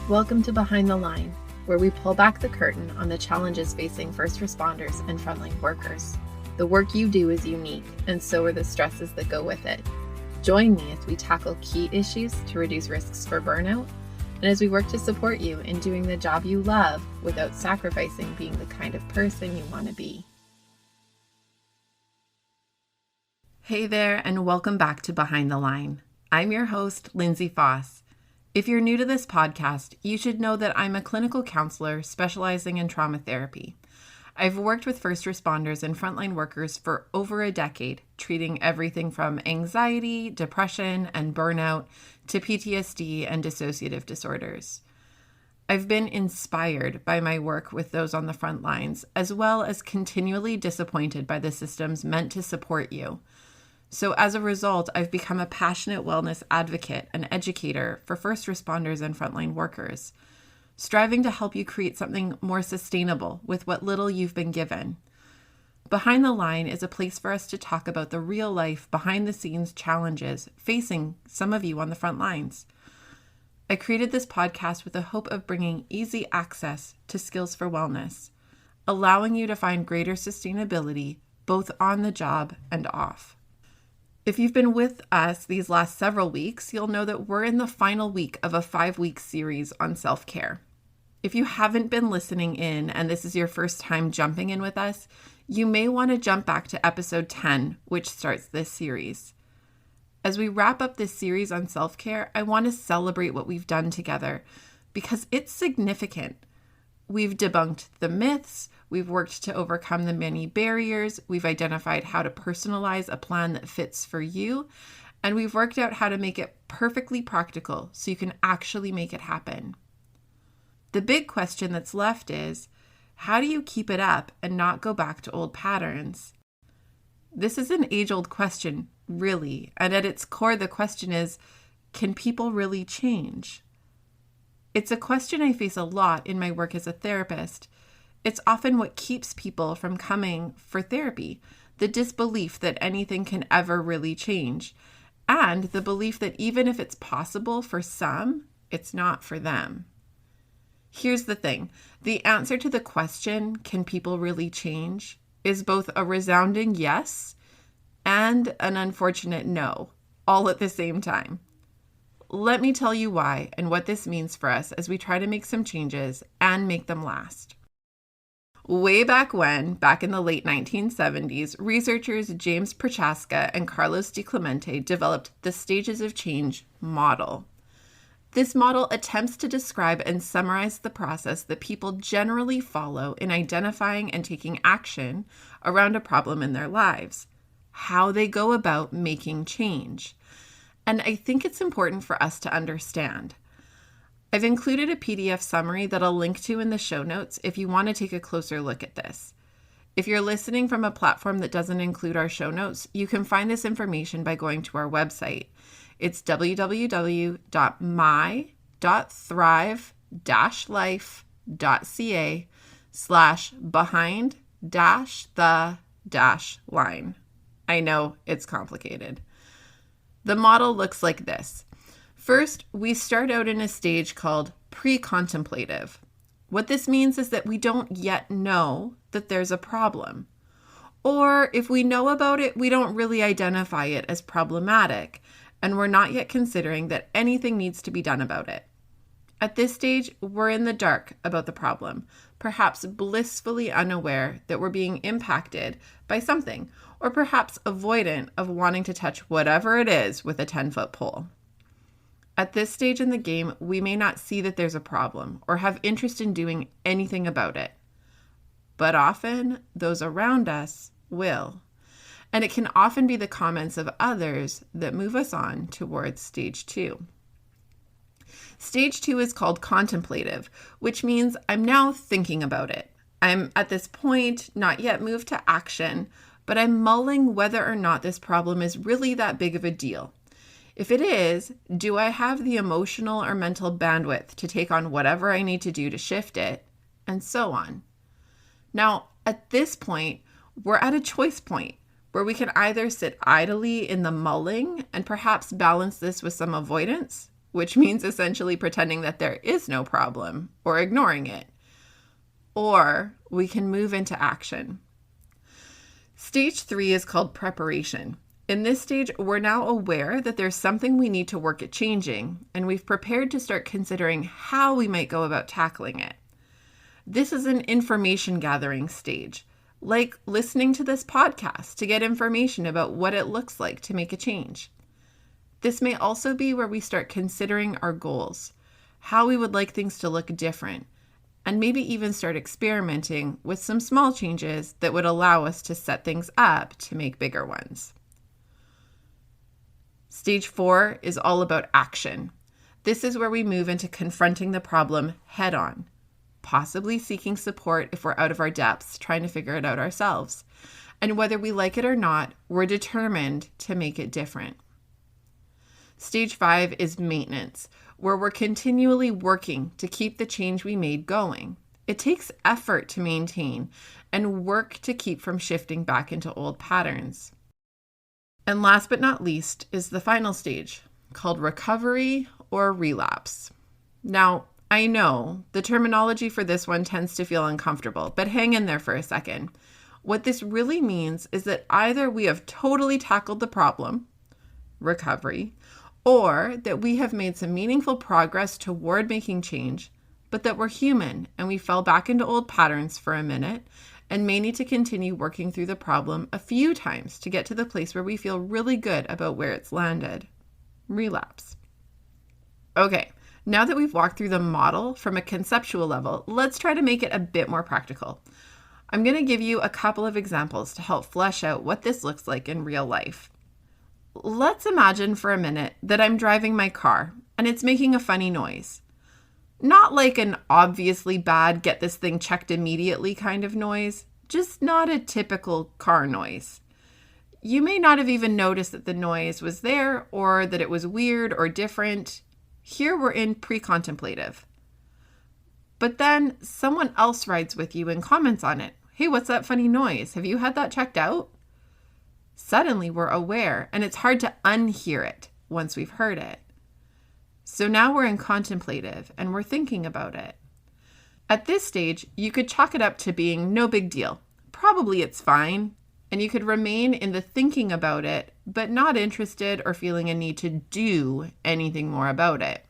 Welcome to Behind the Line, where we pull back the curtain on the challenges facing first responders and frontline workers. The work you do is unique, and so are the stresses that go with it. Join me as we tackle key issues to reduce risks for burnout, and as we work to support you in doing the job you love without sacrificing being the kind of person you want to be. Hey there, and welcome back to Behind the Line. I'm your host, Lindsay Faas. If you're new to this podcast, you should know that I'm a clinical counselor specializing in trauma therapy. I've worked with first responders and frontline workers for over a decade, treating everything from anxiety, depression, and burnout to PTSD and dissociative disorders. I've been inspired by my work with those on the front lines, as well as continually disappointed by the systems meant to support you. So as a result, I've become a passionate wellness advocate and educator for first responders and frontline workers, striving to help you create something more sustainable with what little you've been given. Behind the Line is a place for us to talk about the real life, behind the scenes challenges facing some of you on the front lines. I created this podcast with the hope of bringing easy access to skills for wellness, allowing you to find greater sustainability both on the job and off. If you've been with us these last several weeks, you'll know that we're in the final week of a 5-week series on self-care. If you haven't been listening in and this is your first time jumping in with us, you may want to jump back to episode 10, which starts this series. As we wrap up this series on self-care, I want to celebrate what we've done together because it's significant. We've debunked the myths, we've worked to overcome the many barriers, we've identified how to personalize a plan that fits for you, and we've worked out how to make it perfectly practical so you can actually make it happen. The big question that's left is, how do you keep it up and not go back to old patterns? This is an age-old question, really, and at its core the question is, can people really change? It's a question I face a lot in my work as a therapist. It's often what keeps people from coming for therapy, the disbelief that anything can ever really change, and the belief that even if it's possible for some, it's not for them. Here's the thing. The answer to the question, can people really change, is both a resounding yes and an unfortunate no, all at the same time. Let me tell you why and what this means for us as we try to make some changes and make them last. Way back when, back in the late 1970s, researchers James Prochaska and Carlos DiClemente developed the Stages of Change model. This model attempts to describe and summarize the process that people generally follow in identifying and taking action around a problem in their lives, how they go about making change. And I think it's important for us to understand. I've included a PDF summary that I'll link to in the show notes if you want to take a closer look at this. If you're listening from a platform that doesn't include our show notes, you can find this information by going to our website. It's www.my.thrive.ca/behind-the-line. I know it's complicated. The model looks like this. First, we start out in a stage called pre-contemplative. What this means is that we don't yet know that there's a problem. Or if we know about it, we don't really identify it as problematic, and we're not yet considering that anything needs to be done about it. At this stage, we're in the dark about the problem, perhaps blissfully unaware that we're being impacted by something, or perhaps avoidant of wanting to touch whatever it is with a 10-foot pole. At this stage in the game, we may not see that there's a problem or have interest in doing anything about it. But often, those around us will. And it can often be the comments of others that move us on towards stage 2. Stage 2 is called contemplative, which means I'm now thinking about it. I'm at this point not yet moved to action, but I'm mulling whether or not this problem is really that big of a deal. If it is, do I have the emotional or mental bandwidth to take on whatever I need to do to shift it, and so on. Now, at this point, we're at a choice point where we can either sit idly in the mulling and perhaps balance this with some avoidance, which means essentially pretending that there is no problem or ignoring it. Or we can move into action. Stage 3 is called preparation. In this stage, we're now aware that there's something we need to work at changing, and we've prepared to start considering how we might go about tackling it. This is an information gathering stage, like listening to this podcast to get information about what it looks like to make a change. This may also be where we start considering our goals, how we would like things to look different, and maybe even start experimenting with some small changes that would allow us to set things up to make bigger ones. Stage 4 is all about action. This is where we move into confronting the problem head on, possibly seeking support if we're out of our depths, trying to figure it out ourselves. And whether we like it or not, we're determined to make it different. Stage 5 is maintenance, where we're continually working to keep the change we made going. It takes effort to maintain and work to keep from shifting back into old patterns. And last but not least is the final stage, called recovery or relapse. Now, I know the terminology for this one tends to feel uncomfortable, but hang in there for a second. What this really means is that either we have totally tackled the problem, recovery, or that we have made some meaningful progress toward making change, but that we're human and we fell back into old patterns for a minute and may need to continue working through the problem a few times to get to the place where we feel really good about where it's landed. Relapse. Okay, now that we've walked through the model from a conceptual level, let's try to make it a bit more practical. I'm going to give you a couple of examples to help flesh out what this looks like in real life. Let's imagine for a minute that I'm driving my car and it's making a funny noise. Not like an obviously bad, get this thing checked immediately kind of noise, just not a typical car noise. You may not have even noticed that the noise was there or that it was weird or different. Here we're in pre-contemplative. But then someone else rides with you and comments on it. Hey, what's that funny noise? Have you had that checked out? Suddenly we're aware, and it's hard to unhear it once we've heard it. So now we're in contemplative and we're thinking about it. At this stage, you could chalk it up to being no big deal. Probably it's fine, and you could remain in the thinking about it, but not interested or feeling a need to do anything more about it.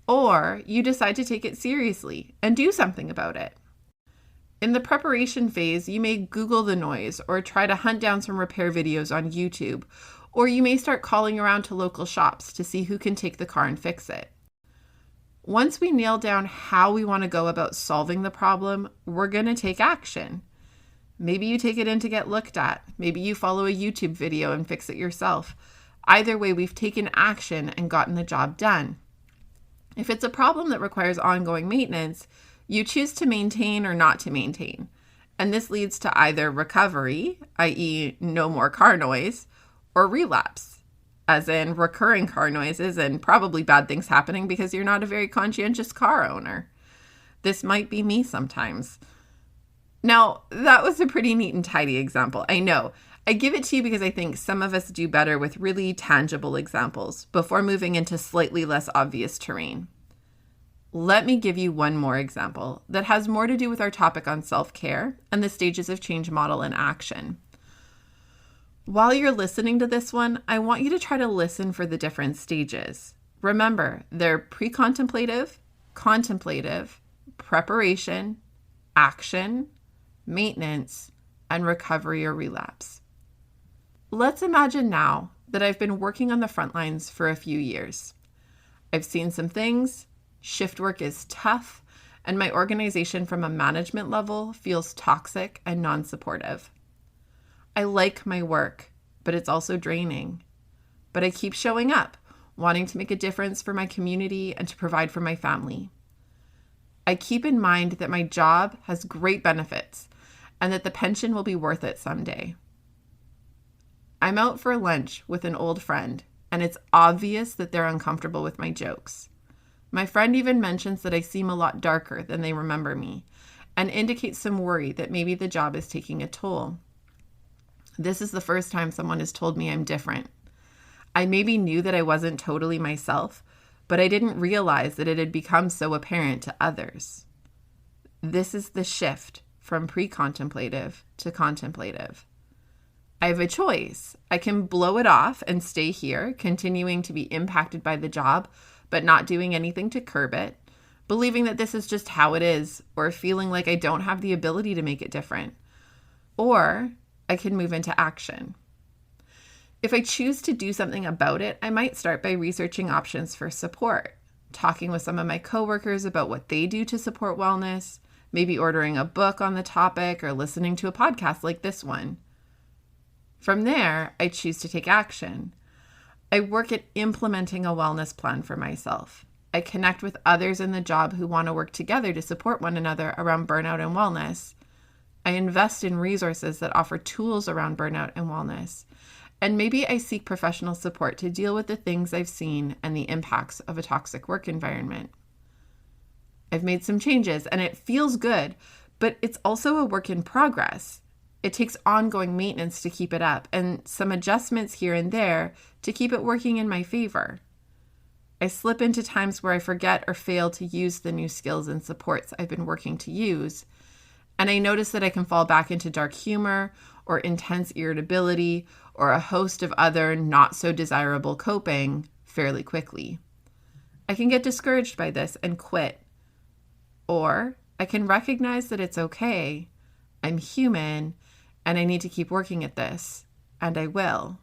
Or you decide to take it seriously and do something about it. In the preparation phase, you may Google the noise or try to hunt down some repair videos on YouTube, or you may start calling around to local shops to see who can take the car and fix it. Once we nail down how we want to go about solving the problem, we're going to take action. Maybe you take it in to get looked at. Maybe you follow a YouTube video and fix it yourself. Either way, we've taken action and gotten the job done. If it's a problem that requires ongoing maintenance, you choose to maintain or not to maintain. And this leads to either recovery, i.e. no more car noise, or relapse, as in recurring car noises and probably bad things happening because you're not a very conscientious car owner. This might be me sometimes. Now, that was a pretty neat and tidy example. I know. I give it to you because I think some of us do better with really tangible examples before moving into slightly less obvious terrain. Let me give you one more example that has more to do with our topic on self-care and the stages of change model in action. While you're listening to this one, I want you to try to listen for the different stages. Remember, they're pre-contemplative, contemplative, preparation, action, maintenance, and recovery or relapse. Let's imagine now that I've been working on the front lines for a few years. I've seen some things. Shift work is tough, and my organization from a management level feels toxic and non-supportive. I like my work, but it's also draining. But I keep showing up, wanting to make a difference for my community and to provide for my family. I keep in mind that my job has great benefits and that the pension will be worth it someday. I'm out for lunch with an old friend, and it's obvious that they're uncomfortable with my jokes. My friend even mentions that I seem a lot darker than they remember me and indicates some worry that maybe the job is taking a toll. This is the first time someone has told me I'm different. I maybe knew that I wasn't totally myself, but I didn't realize that it had become so apparent to others. This is the shift from pre-contemplative to contemplative. I have a choice. I can blow it off and stay here, continuing to be impacted by the job, but not doing anything to curb it, believing that this is just how it is, or feeling like I don't have the ability to make it different. Or I can move into action. If I choose to do something about it, I might start by researching options for support, talking with some of my coworkers about what they do to support wellness, maybe ordering a book on the topic or listening to a podcast like this one. From there, I choose to take action. I work at implementing a wellness plan for myself. I connect with others in the job who want to work together to support one another around burnout and wellness. I invest in resources that offer tools around burnout and wellness. And maybe I seek professional support to deal with the things I've seen and the impacts of a toxic work environment. I've made some changes and it feels good, but it's also a work in progress. It takes ongoing maintenance to keep it up and some adjustments here and there to keep it working in my favor. I slip into times where I forget or fail to use the new skills and supports I've been working to use. And I notice that I can fall back into dark humor or intense irritability or a host of other not so desirable coping fairly quickly. I can get discouraged by this and quit. Or I can recognize that it's okay, I'm human, and I need to keep working at this, and I will.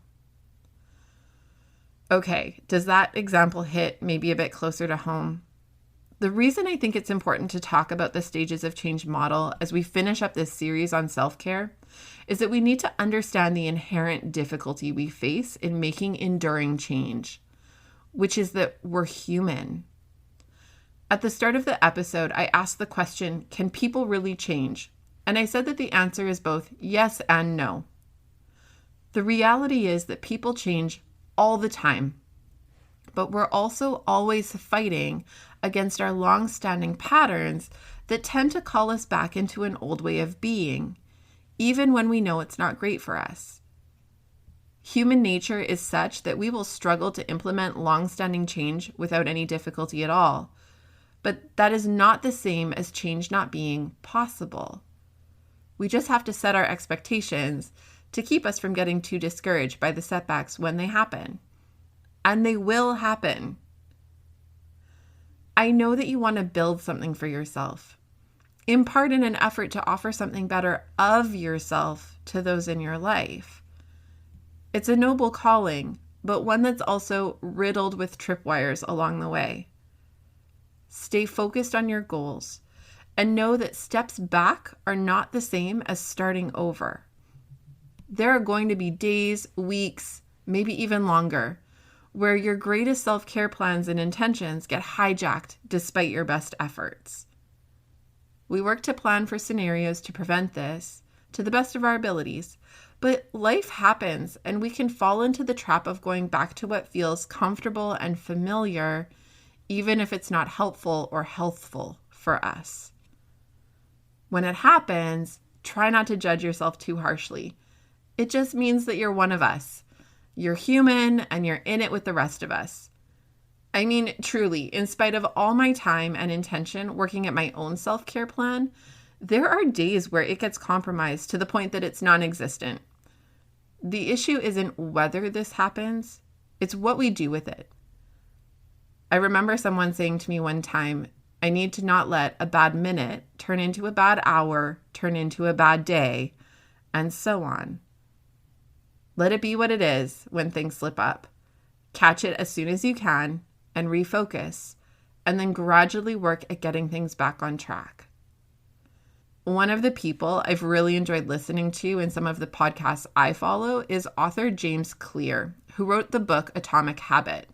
Okay, does that example hit maybe a bit closer to home? The reason I think it's important to talk about the stages of change model as we finish up this series on self-care is that we need to understand the inherent difficulty we face in making enduring change, which is that we're human. At the start of the episode, I asked the question, can people really change? And I said that the answer is both yes and no. The reality is that people change all the time, but we're also always fighting against our long-standing patterns that tend to call us back into an old way of being, even when we know it's not great for us. Human nature is such that we will struggle to implement long-standing change without any difficulty at all, but that is not the same as change not being possible. We just have to set our expectations to keep us from getting too discouraged by the setbacks when they happen. And they will happen. I know that you want to build something for yourself, in part in an effort to offer something better of yourself to those in your life. It's a noble calling, but one that's also riddled with tripwires along the way. Stay focused on your goals and know that steps back are not the same as starting over. There are going to be days, weeks, maybe even longer, where your greatest self-care plans and intentions get hijacked despite your best efforts. We work to plan for scenarios to prevent this to the best of our abilities, but life happens and we can fall into the trap of going back to what feels comfortable and familiar, even if it's not helpful or healthful for us. When it happens, try not to judge yourself too harshly. It just means that you're one of us. You're human and you're in it with the rest of us. I mean, truly, in spite of all my time and intention working at my own self-care plan, there are days where it gets compromised to the point that it's non-existent. The issue isn't whether this happens, it's what we do with it. I remember someone saying to me one time, I need to not let a bad minute turn into a bad hour, turn into a bad day, and so on. Let it be what it is when things slip up. Catch it as soon as you can and refocus, and then gradually work at getting things back on track. One of the people I've really enjoyed listening to in some of the podcasts I follow is author James Clear, who wrote the book Atomic Habit,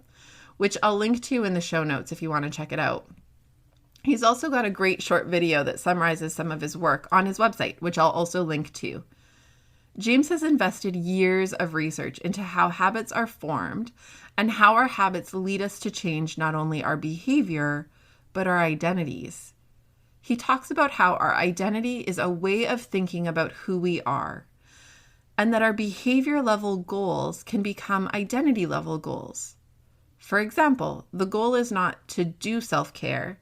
which I'll link to in the show notes if you want to check it out. He's also got a great short video that summarizes some of his work on his website, which I'll also link to. James has invested years of research into how habits are formed and how our habits lead us to change not only our behavior, but our identities. He talks about how our identity is a way of thinking about who we are, and that our behavior level goals can become identity level goals. For example, the goal is not to do self-care,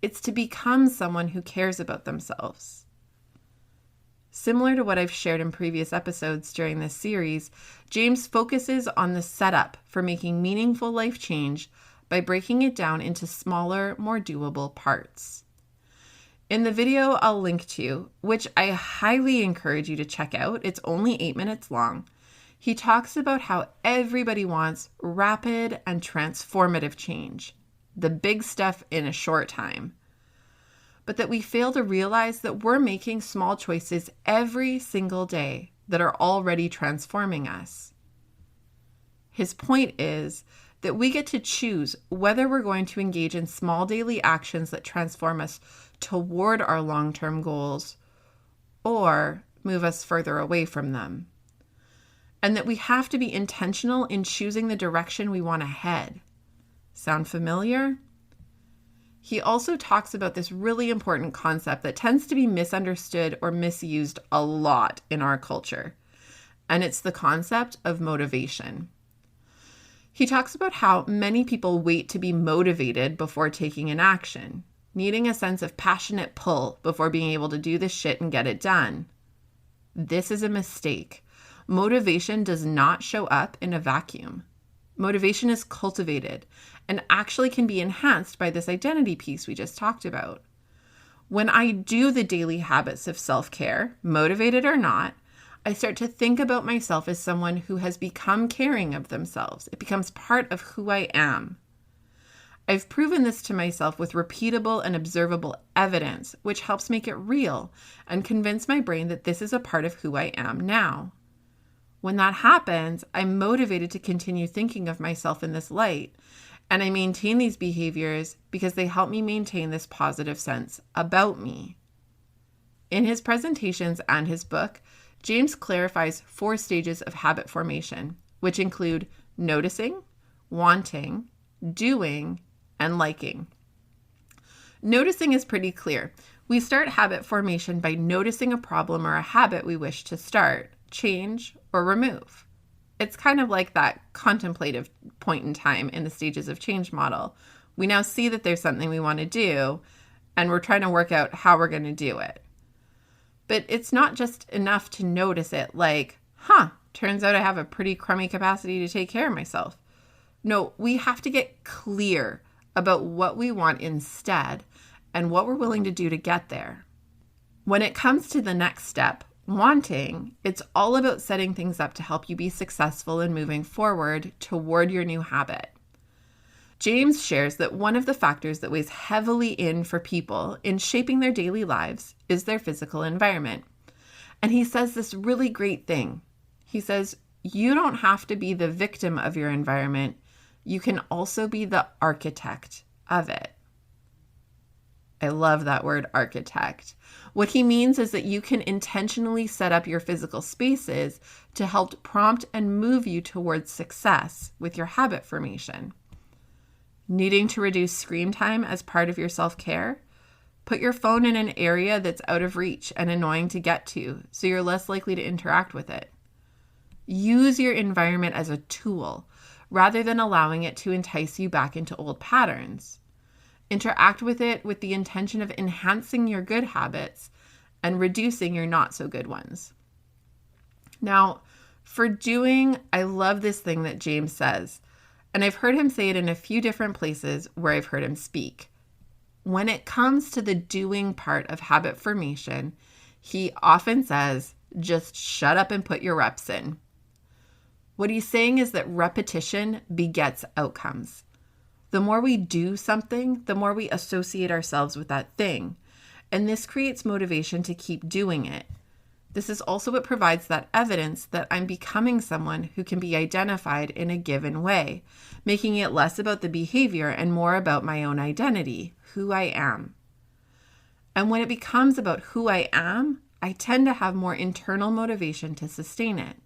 it's to become someone who cares about themselves. Similar to what I've shared in previous episodes during this series, James focuses on the setup for making meaningful life change by breaking it down into smaller, more doable parts. In the video I'll link to, which I highly encourage you to check out, it's only 8 minutes long, he talks about how everybody wants rapid and transformative change, the big stuff in a short time, but that we fail to realize that we're making small choices every single day that are already transforming us. His point is that we get to choose whether we're going to engage in small daily actions that transform us toward our long-term goals or move us further away from them. And that we have to be intentional in choosing the direction we want to head. Sound familiar? He also talks about this really important concept that tends to be misunderstood or misused a lot in our culture, and it's the concept of motivation. He talks about how many people wait to be motivated before taking an action, needing a sense of passionate pull before being able to do the shit and get it done. This is a mistake. Motivation does not show up in a vacuum. Motivation is cultivated and actually can be enhanced by this identity piece we just talked about. When I do the daily habits of self-care, motivated or not, I start to think about myself as someone who has become caring of themselves. It becomes part of who I am. I've proven this to myself with repeatable and observable evidence, which helps make it real and convince my brain that this is a part of who I am now. When that happens, I'm motivated to continue thinking of myself in this light, and I maintain these behaviors because they help me maintain this positive sense about me. In his presentations and his book, James clarifies 4 stages of habit formation, which include noticing, wanting, doing, and liking. Noticing is pretty clear. We start habit formation by noticing a problem or a habit we wish to start, change, or remove. It's kind of like that contemplative point in time in the stages of change model. We now see that there's something we want to do, and we're trying to work out how we're going to do it. But it's not just enough to notice it like, turns out I have a pretty crummy capacity to take care of myself. No, we have to get clear about what we want instead and what we're willing to do to get there. When it comes to the next step, wanting, it's all about setting things up to help you be successful in moving forward toward your new habit. James shares that one of the factors that weighs heavily in for people in shaping their daily lives is their physical environment. And he says this really great thing. He says, you don't have to be the victim of your environment. You can also be the architect of it. I love that word, architect. What he means is that you can intentionally set up your physical spaces to help prompt and move you towards success with your habit formation. Needing to reduce screen time as part of your self-care? Put your phone in an area that's out of reach and annoying to get to, so you're less likely to interact with it. Use your environment as a tool, rather than allowing it to entice you back into old patterns. Interact with it with the intention of enhancing your good habits and reducing your not so good ones. Now, for doing, I love this thing that James says, and I've heard him say it in a few different places where I've heard him speak. When it comes to the doing part of habit formation, he often says, just shut up and put your reps in. What he's saying is that repetition begets outcomes. The more we do something, the more we associate ourselves with that thing. And this creates motivation to keep doing it. This is also what provides that evidence that I'm becoming someone who can be identified in a given way, making it less about the behavior and more about my own identity, who I am. And when it becomes about who I am, I tend to have more internal motivation to sustain it.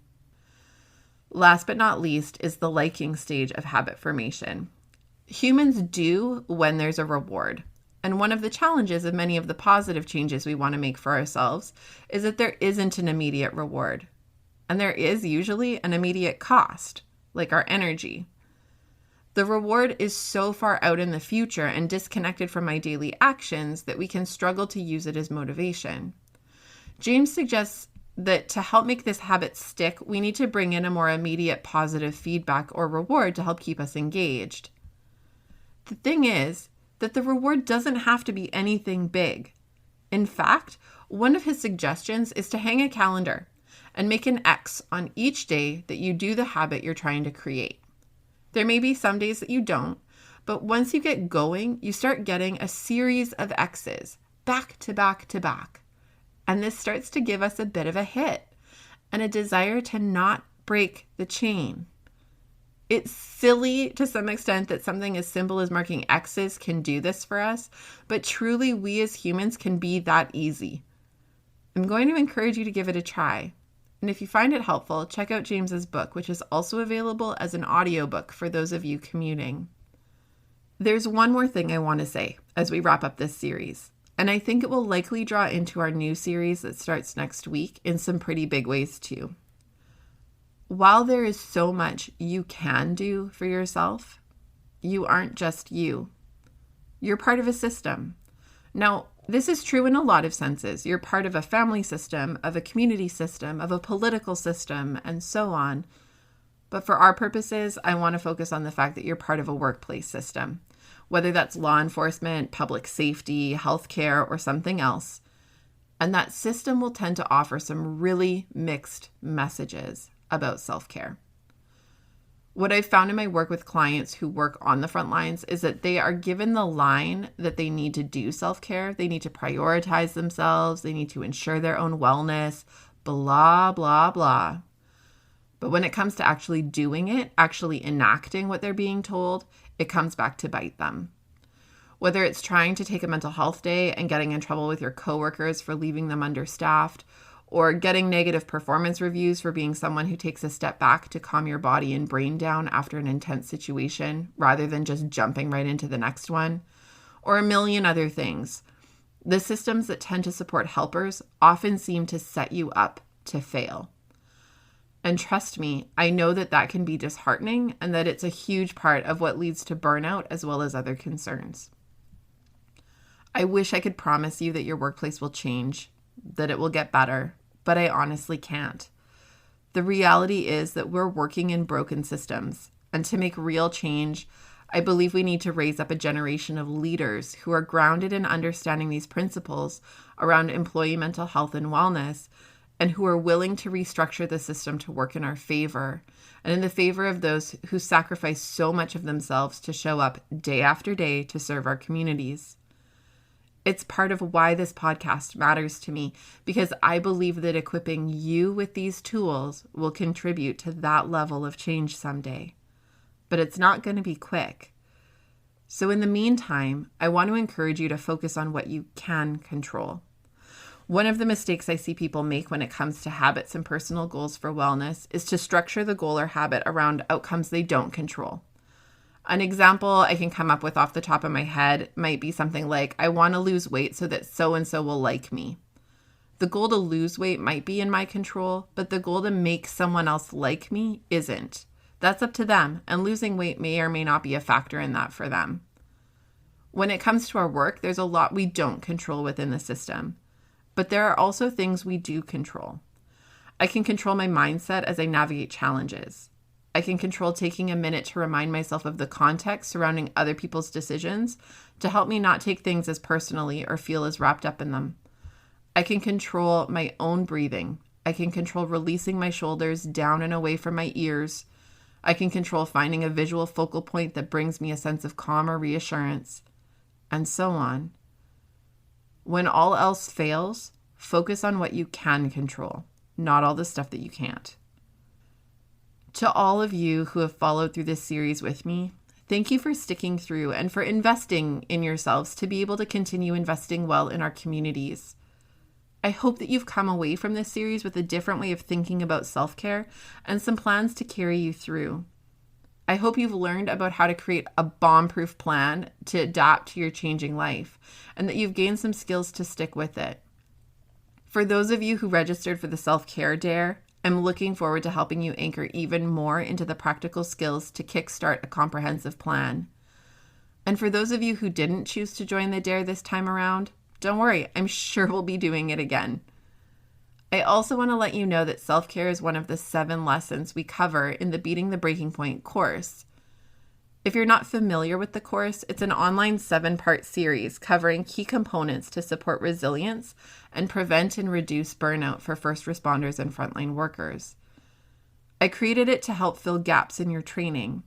Last but not least is the liking stage of habit formation. Humans do when there's a reward. And one of the challenges of many of the positive changes we want to make for ourselves is that there isn't an immediate reward. And there is usually an immediate cost, like our energy. The reward is so far out in the future and disconnected from my daily actions that we can struggle to use it as motivation. James suggests that to help make this habit stick, we need to bring in a more immediate positive feedback or reward to help keep us engaged. The thing is that the reward doesn't have to be anything big. In fact, one of his suggestions is to hang a calendar and make an X on each day that you do the habit you're trying to create. There may be some days that you don't, but once you get going, you start getting a series of X's back to back to back. And this starts to give us a bit of a hit and a desire to not break the chain. It's silly to some extent that something as simple as marking X's can do this for us, but truly we as humans can be that easy. I'm going to encourage you to give it a try. And if you find it helpful, check out James's book, which is also available as an audiobook for those of you commuting. There's one more thing I want to say as we wrap up this series, and I think it will likely draw into our new series that starts next week in some pretty big ways too. While there is so much you can do for yourself, you aren't just you. You're part of a system. Now, this is true in a lot of senses. You're part of a family system, of a community system, of a political system, and so on. But for our purposes, I want to focus on the fact that you're part of a workplace system, whether that's law enforcement, public safety, healthcare, or something else. And that system will tend to offer some really mixed messages about self-care. What I've found in my work with clients who work on the front lines is that they are given the line that they need to do self-care. They need to prioritize themselves. They need to ensure their own wellness, blah, blah, blah. But when it comes to actually doing it, actually enacting what they're being told, it comes back to bite them. Whether it's trying to take a mental health day and getting in trouble with your coworkers for leaving them understaffed, or getting negative performance reviews for being someone who takes a step back to calm your body and brain down after an intense situation rather than just jumping right into the next one, or a million other things. The systems that tend to support helpers often seem to set you up to fail. And trust me, I know that that can be disheartening and that it's a huge part of what leads to burnout as well as other concerns. I wish I could promise you that your workplace will change, that it will get better, but I honestly can't. The reality is that we're working in broken systems, and to make real change, I believe we need to raise up a generation of leaders who are grounded in understanding these principles around employee mental health and wellness, and who are willing to restructure the system to work in our favor, and in the favor of those who sacrifice so much of themselves to show up day after day to serve our communities. It's part of why this podcast matters to me, because I believe that equipping you with these tools will contribute to that level of change someday. But it's not going to be quick. So in the meantime, I want to encourage you to focus on what you can control. One of the mistakes I see people make when it comes to habits and personal goals for wellness is to structure the goal or habit around outcomes they don't control. An example I can come up with off the top of my head might be something like, I want to lose weight so that so-and-so will like me. The goal to lose weight might be in my control, but the goal to make someone else like me isn't. That's up to them, and losing weight may or may not be a factor in that for them. When it comes to our work, there's a lot we don't control within the system, but there are also things we do control. I can control my mindset as I navigate challenges. I can control taking a minute to remind myself of the context surrounding other people's decisions to help me not take things as personally or feel as wrapped up in them. I can control my own breathing. I can control releasing my shoulders down and away from my ears. I can control finding a visual focal point that brings me a sense of calm or reassurance, and so on. When all else fails, focus on what you can control, not all the stuff that you can't. To all of you who have followed through this series with me, thank you for sticking through and for investing in yourselves to be able to continue investing well in our communities. I hope that you've come away from this series with a different way of thinking about self-care and some plans to carry you through. I hope you've learned about how to create a bomb-proof plan to adapt to your changing life, and that you've gained some skills to stick with it. For those of you who registered for the Self-Care Dare, I'm looking forward to helping you anchor even more into the practical skills to kickstart a comprehensive plan. And for those of you who didn't choose to join the Dare this time around, don't worry, I'm sure we'll be doing it again. I also want to let you know that self-care is one of the 7 lessons we cover in the Beating the Breaking Point course. If you're not familiar with the course, it's an online 7-part series covering key components to support resilience and prevent and reduce burnout for first responders and frontline workers. I created it to help fill gaps in your training.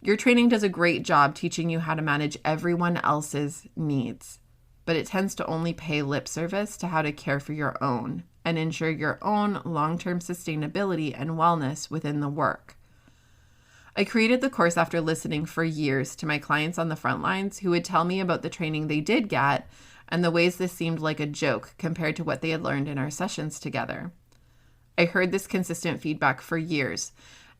Your training does a great job teaching you how to manage everyone else's needs, but it tends to only pay lip service to how to care for your own and ensure your own long-term sustainability and wellness within the work. I created the course after listening for years to my clients on the front lines who would tell me about the training they did get and the ways this seemed like a joke compared to what they had learned in our sessions together. I heard this consistent feedback for years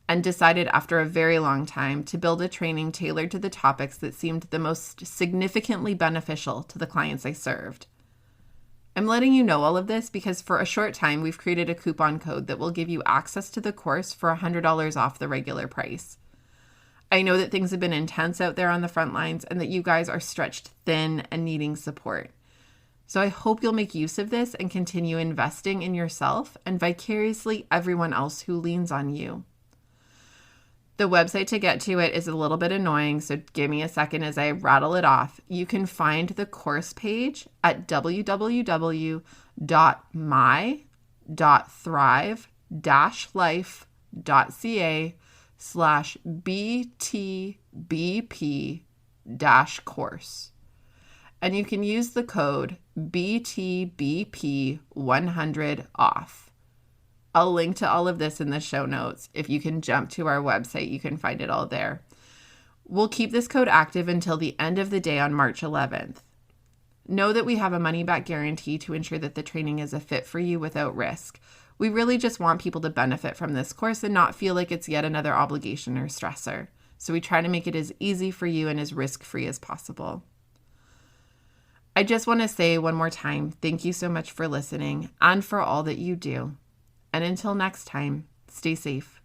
and decided after a very long time to build a training tailored to the topics that seemed the most significantly beneficial to the clients I served. I'm letting you know all of this because for a short time, we've created a coupon code that will give you access to the course for $100 off the regular price. I know that things have been intense out there on the front lines and that you guys are stretched thin and needing support. So I hope you'll make use of this and continue investing in yourself and vicariously everyone else who leans on you. The website to get to it is a little bit annoying, so give me a second as I rattle it off. You can find the course page at www.my.thrive.ca/BTBP-course. And you can use the code BTBP100 off. I'll link to all of this in the show notes. If you can jump to our website, you can find it all there. We'll keep this code active until the end of the day on March 11th. Know that we have a money-back guarantee to ensure that the training is a fit for you without risk. We really just want people to benefit from this course and not feel like it's yet another obligation or stressor. So we try to make it as easy for you and as risk-free as possible. I just want to say one more time, thank you so much for listening and for all that you do. And until next time, stay safe.